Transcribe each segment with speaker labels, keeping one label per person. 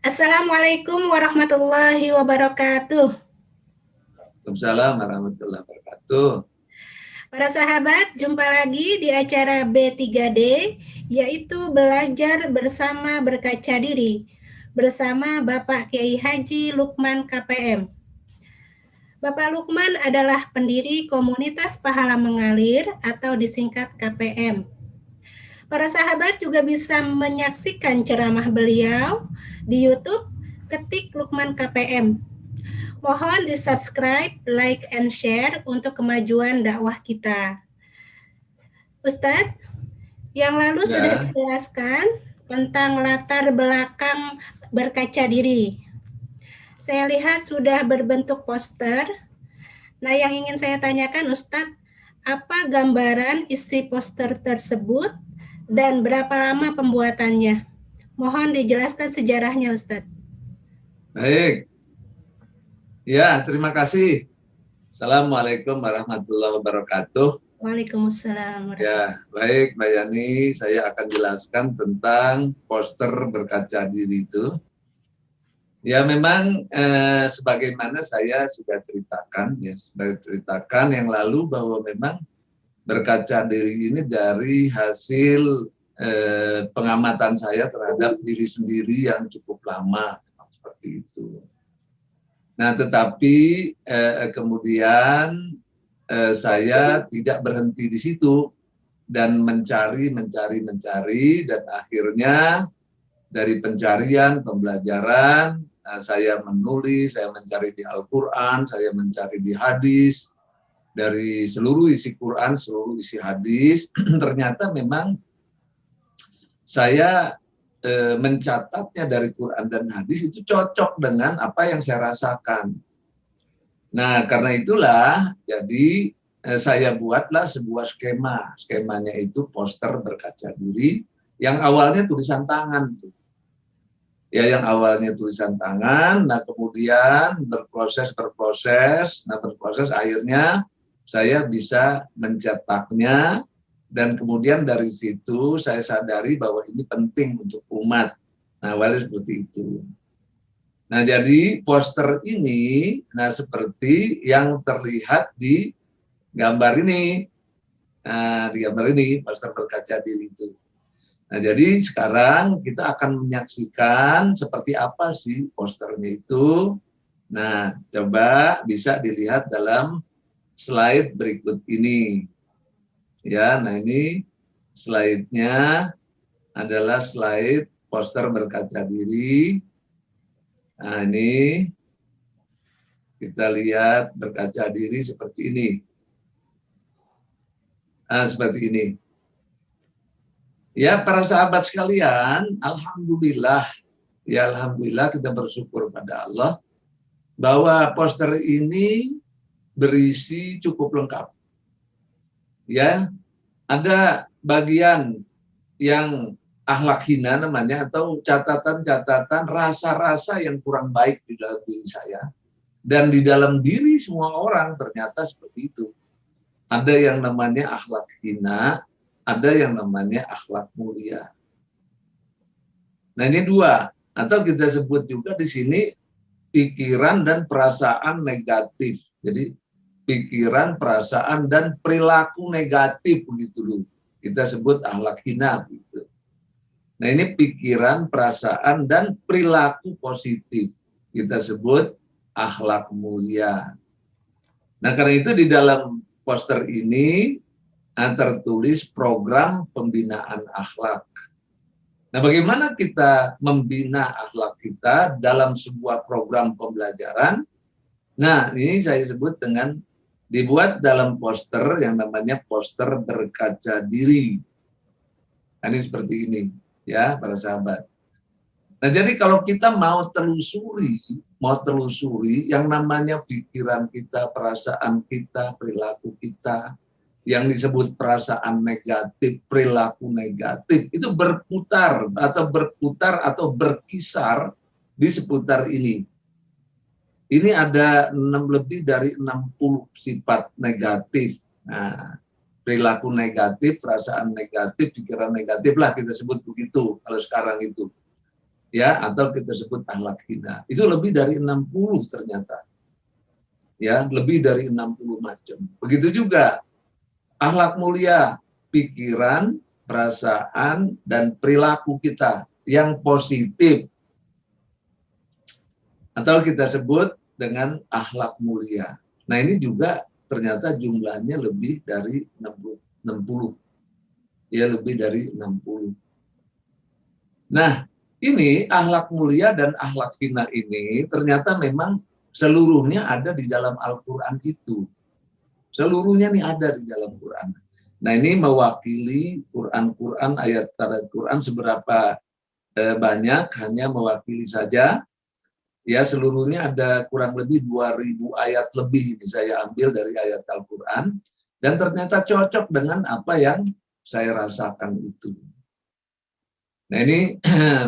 Speaker 1: Assalamualaikum warahmatullahi wabarakatuh.
Speaker 2: Waalaikumsalam warahmatullahi wabarakatuh.
Speaker 1: Para sahabat, jumpa lagi di acara B3D, yaitu Belajar Bersama Berkaca Diri, bersama Bapak Kiai Haji Lukman KPM. Bapak Lukman adalah pendiri komunitas Pahala Mengalir atau disingkat KPM. Para sahabat juga bisa menyaksikan ceramah beliau di YouTube, ketik Lukman KPM. Mohon di-subscribe, like, and share untuk kemajuan dakwah kita. Ustadz, yang lalu sudah
Speaker 2: Ya,
Speaker 1: dijelaskan tentang latar belakang berkaca diri. Saya lihat sudah berbentuk poster. Nah, yang ingin saya tanyakan Ustadz, apa gambaran isi poster tersebut dan berapa lama pembuatannya? Mohon dijelaskan sejarahnya Ustadz.
Speaker 2: baik. Ya, terima kasih. Assalamualaikum warahmatullahi wabarakatuh.
Speaker 1: Waalaikumsalam warahmatullahi
Speaker 2: Ya, baik Mbak Yani, saya akan jelaskan tentang poster berkaca diri itu. Ya, memang sebagaimana saya sudah ceritakan, yang lalu bahwa memang berkaca diri ini dari hasil pengamatan saya terhadap diri sendiri yang cukup lama, seperti itu. Nah, tetapi kemudian saya tidak berhenti di situ dan mencari, dan akhirnya dari pencarian, pembelajaran, saya menulis, saya mencari di Al-Quran, saya mencari di hadis, dari seluruh isi Quran, seluruh isi hadis, ternyata memang saya mencatatnya dari Quran dan hadis itu cocok dengan apa yang saya rasakan. Nah, karena itulah jadi saya buatlah sebuah skema. Skemanya itu poster berkaca diri yang awalnya tulisan tangan tuh. Ya, yang awalnya tulisan tangan, nah kemudian berproses, akhirnya saya bisa mencetaknya, dan kemudian dari situ saya sadari bahwa ini penting untuk umat. Nah, awalnya seperti itu. Nah, jadi poster ini, nah seperti yang terlihat di gambar ini. Nah, di gambar ini, poster berkaca diri itu. Nah, jadi sekarang kita akan menyaksikan seperti apa sih posternya itu. Nah, coba bisa dilihat dalam slide berikut ini. Ya, nah ini slide-nya adalah slide poster berkaca diri. Nah, ini kita lihat berkaca diri seperti ini. Nah, seperti ini. Ya, para sahabat sekalian, alhamdulillah, ya alhamdulillah kita bersyukur pada Allah bahwa poster ini berisi cukup lengkap. Ya, ada bagian yang akhlak hina namanya, atau catatan-catatan rasa-rasa yang kurang baik di dalam diri saya dan di dalam diri semua orang, ternyata seperti itu. Ada yang namanya akhlak hina, ada yang namanya akhlak mulia. Nah, ini dua, atau kita sebut juga di sini pikiran dan perasaan negatif. Jadi pikiran, perasaan, dan perilaku negatif, begitu dulu. Kita sebut akhlak hina, begitu. Nah, ini pikiran, perasaan, dan perilaku positif. Kita sebut akhlak mulia. Nah, karena itu di dalam poster ini tertulis program pembinaan akhlak. Nah, bagaimana kita membina akhlak kita dalam sebuah program pembelajaran? Nah, ini saya sebut dengan dibuat dalam poster yang namanya poster berkaca diri. Nah, ini seperti ini, ya, para sahabat. Nah, jadi kalau kita mau telusuri yang namanya pikiran kita, perasaan kita, perilaku kita, yang disebut perasaan negatif, perilaku negatif, itu berputar atau berkisar di seputar ini. Ini ada lebih dari 60 sifat negatif. Nah, perilaku negatif, perasaan negatif, pikiran negatif lah kita sebut begitu kalau sekarang itu. ya, atau kita sebut akhlak hina. Itu lebih dari 60 ternyata. Ya, lebih dari 60 macam. Begitu juga akhlak mulia, pikiran, perasaan, dan perilaku kita yang positif. Atau kita sebut dengan akhlak mulia. Nah, ini juga ternyata jumlahnya lebih dari 60. Ya, lebih dari 60. Nah, ini akhlak mulia dan akhlak hina ini ternyata memang seluruhnya ada di dalam Al-Quran itu. Seluruhnya nih ada di dalam Quran. Nah, ini mewakili Quran ayat Quran seberapa banyak, hanya mewakili saja. Ya, seluruhnya ada kurang lebih 2000 ayat lebih ini saya ambil dari ayat Al-Quran. Dan ternyata cocok dengan apa yang saya rasakan itu. Nah, ini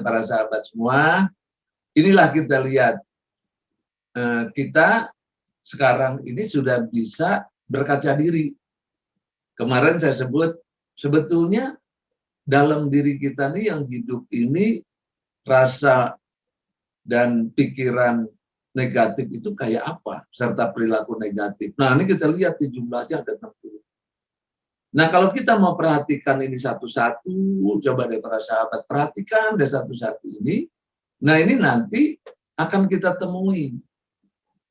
Speaker 2: para sahabat semua, inilah kita lihat. Kita sekarang ini sudah bisa berkaca diri. Kemarin saya sebut, sebetulnya dalam diri kita nih yang hidup ini, rasa dan pikiran negatif itu kayak apa, serta perilaku negatif. Nah, ini kita lihat di jumlahnya ada 60. Nah, kalau kita mau perhatikan ini satu-satu, coba deh para sahabat, perhatikan deh satu-satu ini. Nah, ini nanti akan kita temui.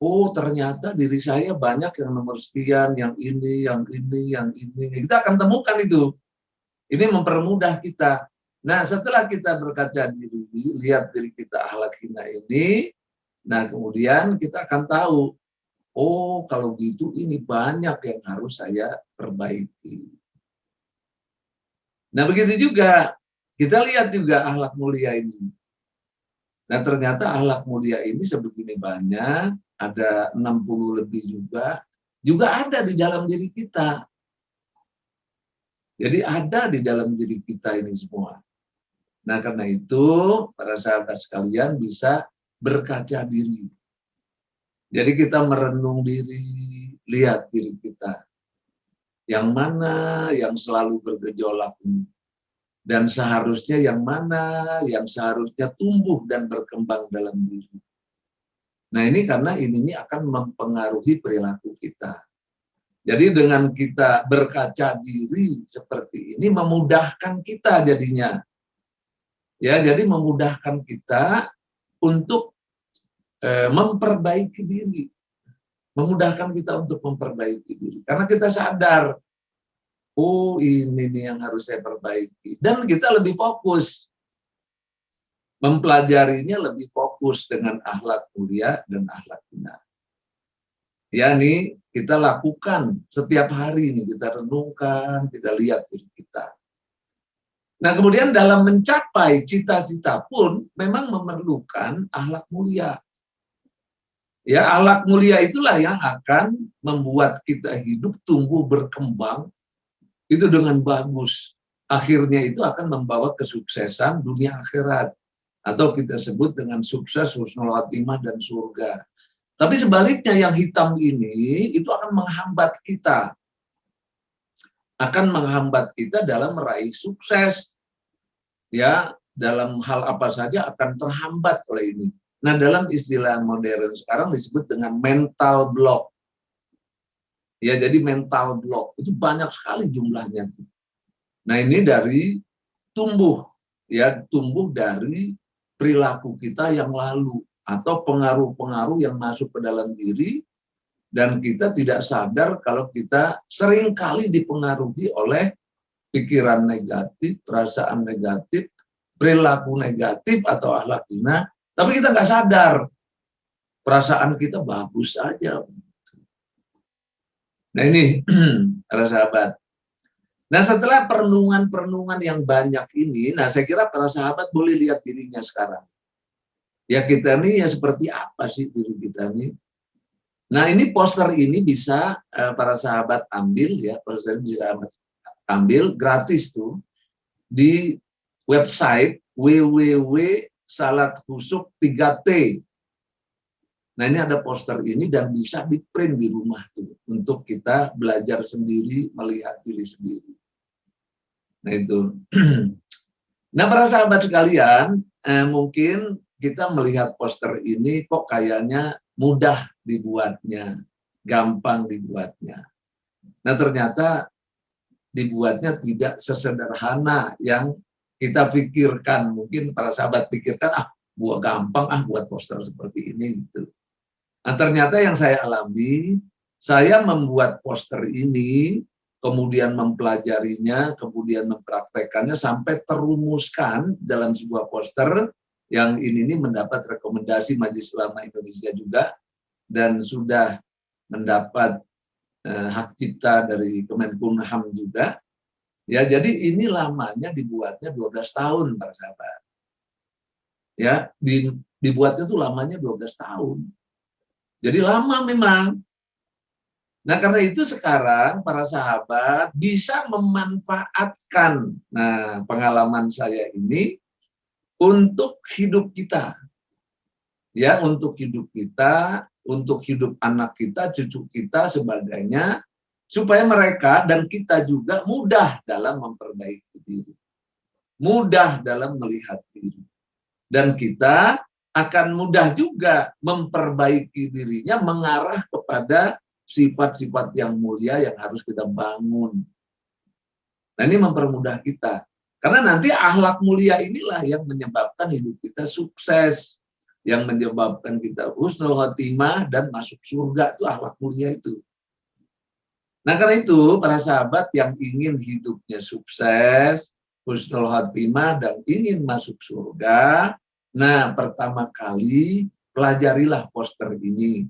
Speaker 2: Oh, ternyata diri saya banyak yang nomor sekian, yang ini, yang ini, yang ini. Kita akan temukan itu. Ini mempermudah kita. Nah, setelah kita berkaca diri, lihat diri kita akhlak hina ini, nah kemudian kita akan tahu, oh kalau gitu ini banyak yang harus saya perbaiki. Nah, begitu juga, kita lihat juga akhlak mulia ini. Nah, ternyata akhlak mulia ini sebegini banyak, ada 60 lebih juga ada di dalam diri kita. Jadi ada di dalam diri kita ini semua. Nah, karena itu para sahabat sekalian bisa berkaca diri. Jadi kita merenung diri, lihat diri kita. Yang mana yang selalu bergejolak ini. Dan seharusnya yang mana yang seharusnya tumbuh dan berkembang dalam diri. Nah, ini karena ini akan mempengaruhi perilaku kita. Jadi dengan kita berkaca diri seperti ini memudahkan kita jadinya. Ya, jadi memudahkan kita untuk memperbaiki diri. Memudahkan kita untuk memperbaiki diri. Karena kita sadar, oh ini nih yang harus saya perbaiki. Dan kita lebih fokus. Mempelajarinya lebih fokus dengan akhlak mulia dan akhlak hina. Ya, nih kita lakukan setiap hari ini, kita renungkan, kita lihat diri kita. Nah, kemudian dalam mencapai cita-cita pun memang memerlukan akhlak mulia. Ya, akhlak mulia itulah yang akan membuat kita hidup tumbuh berkembang itu dengan bagus. Akhirnya itu akan membawa kesuksesan dunia akhirat. Atau kita sebut dengan sukses, husnul khotimah, dan surga. Tapi sebaliknya yang hitam ini itu akan menghambat kita. Akan menghambat kita dalam meraih sukses. Ya, dalam hal apa saja akan terhambat oleh ini. Nah, dalam istilah modern sekarang disebut dengan mental block. Ya, jadi mental block itu banyak sekali jumlahnya. Nah, ini dari tumbuh dari perilaku kita yang lalu atau pengaruh-pengaruh yang masuk ke dalam diri dan kita tidak sadar kalau kita sering kali dipengaruhi oleh pikiran negatif, perasaan negatif, perilaku negatif atau akhlak hina, tapi kita nggak sadar perasaan kita bagus saja. Nah, ini para sahabat. Nah, setelah perenungan-perenungan yang banyak ini, nah saya kira para sahabat boleh lihat dirinya sekarang. Ya, kita ini ya seperti apa sih diri kita ini? Nah, ini poster ini bisa para sahabat ambil ya, poster bisa ambil gratis tuh di website www.salatkhusyuk3t. Nah, ini ada poster ini dan bisa di print di rumah tuh untuk kita belajar sendiri, melihat diri sendiri. Nah, itu. Nah, para sahabat sekalian, mungkin kita melihat poster ini kok kayaknya mudah dibuatnya, gampang dibuatnya. Nah, ternyata dibuatnya tidak sesederhana yang kita pikirkan. Mungkin para sahabat pikirkan, buat gampang, buat poster seperti ini gitu. Nah, ternyata yang saya alami, saya membuat poster ini, kemudian mempelajarinya, kemudian mempraktekannya sampai terumuskan dalam sebuah poster yang ini mendapat rekomendasi Majelis Ulama Indonesia juga dan sudah mendapat hak cipta dari Kemenkumham juga. Ya, jadi ini lamanya dibuatnya 12 tahun, para sahabat. Ya, dibuatnya tuh lamanya 12 tahun. Jadi lama memang. Nah, karena itu sekarang para sahabat bisa memanfaatkan pengalaman saya ini untuk hidup kita. Ya, untuk hidup kita, untuk hidup anak kita, cucu kita, sebagainya, supaya mereka dan kita juga mudah dalam memperbaiki diri. Mudah dalam melihat diri. Dan kita akan mudah juga memperbaiki dirinya mengarah kepada sifat-sifat yang mulia yang harus kita bangun. Nah, ini mempermudah kita. Karena nanti akhlak mulia inilah yang menyebabkan hidup kita sukses, yang menyebabkan kita husnul khotimah dan masuk surga, itu akhlak mulia itu. Nah, karena itu para sahabat yang ingin hidupnya sukses, husnul khotimah dan ingin masuk surga, nah pertama kali pelajarilah poster ini.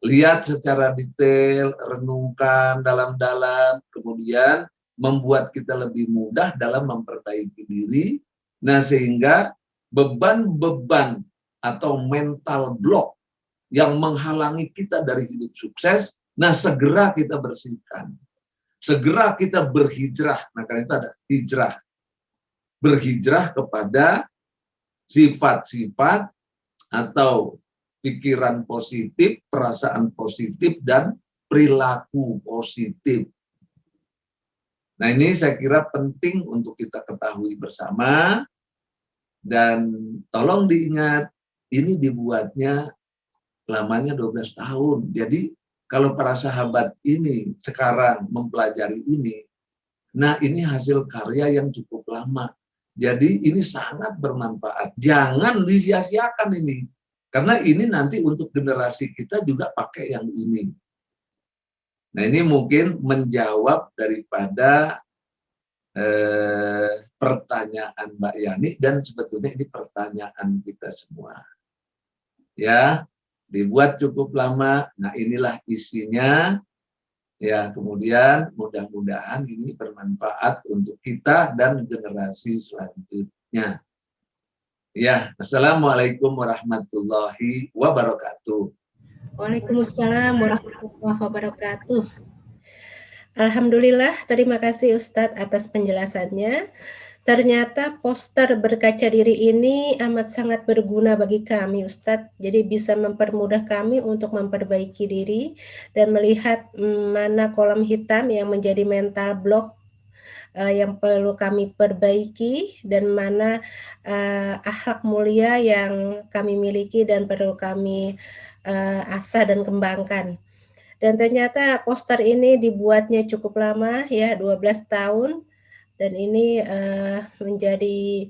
Speaker 2: Lihat secara detail, renungkan dalam-dalam, kemudian membuat kita lebih mudah dalam memperbaiki diri. Nah, sehingga beban-beban atau mental block yang menghalangi kita dari hidup sukses, nah segera kita bersihkan. Segera kita berhijrah. Nah, karena itu ada hijrah. Berhijrah kepada sifat-sifat atau pikiran positif, perasaan positif, dan perilaku positif. Nah, ini saya kira penting untuk kita ketahui bersama, dan tolong diingat, ini dibuatnya lamanya 12 tahun. Jadi, kalau para sahabat ini sekarang mempelajari ini, nah ini hasil karya yang cukup lama. Jadi, ini sangat bermanfaat. Jangan disia-siakan ini. Karena ini nanti untuk generasi kita juga pakai yang ini. Nah, ini mungkin menjawab daripada pertanyaan Mbak Yani, dan sebetulnya ini pertanyaan kita semua. Ya, dibuat cukup lama. Nah, inilah isinya. Ya, kemudian mudah-mudahan ini bermanfaat untuk kita dan generasi selanjutnya. Ya, Assalamualaikum warahmatullahi wabarakatuh.
Speaker 1: Waalaikumsalam warahmatullahi wabarakatuh. Alhamdulillah, terima kasih Ustadz atas penjelasannya. Ternyata poster berkaca diri ini amat sangat berguna bagi kami Ustadz. Jadi bisa mempermudah kami untuk memperbaiki diri dan melihat mana kolom hitam yang menjadi mental block yang perlu kami perbaiki, dan mana akhlak mulia yang kami miliki dan perlu kami asah dan kembangkan. Dan ternyata poster ini dibuatnya cukup lama ya, 12 tahun, dan ini menjadi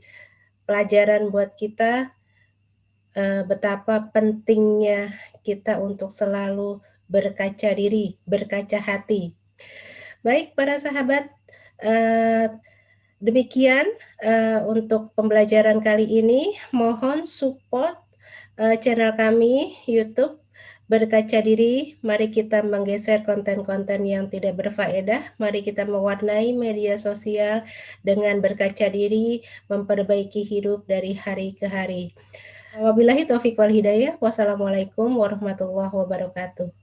Speaker 1: pelajaran buat kita betapa pentingnya kita untuk selalu berkaca diri, berkaca hati. Baik para sahabat, demikian untuk pembelajaran kali ini. Mohon support channel kami YouTube Berkaca Diri. Mari kita menggeser konten-konten yang tidak berfaedah. Mari kita mewarnai media sosial dengan berkaca diri, memperbaiki hidup dari hari ke hari. Wabillahi taufiq wal hidayah. Wassalamualaikum warahmatullahi wabarakatuh.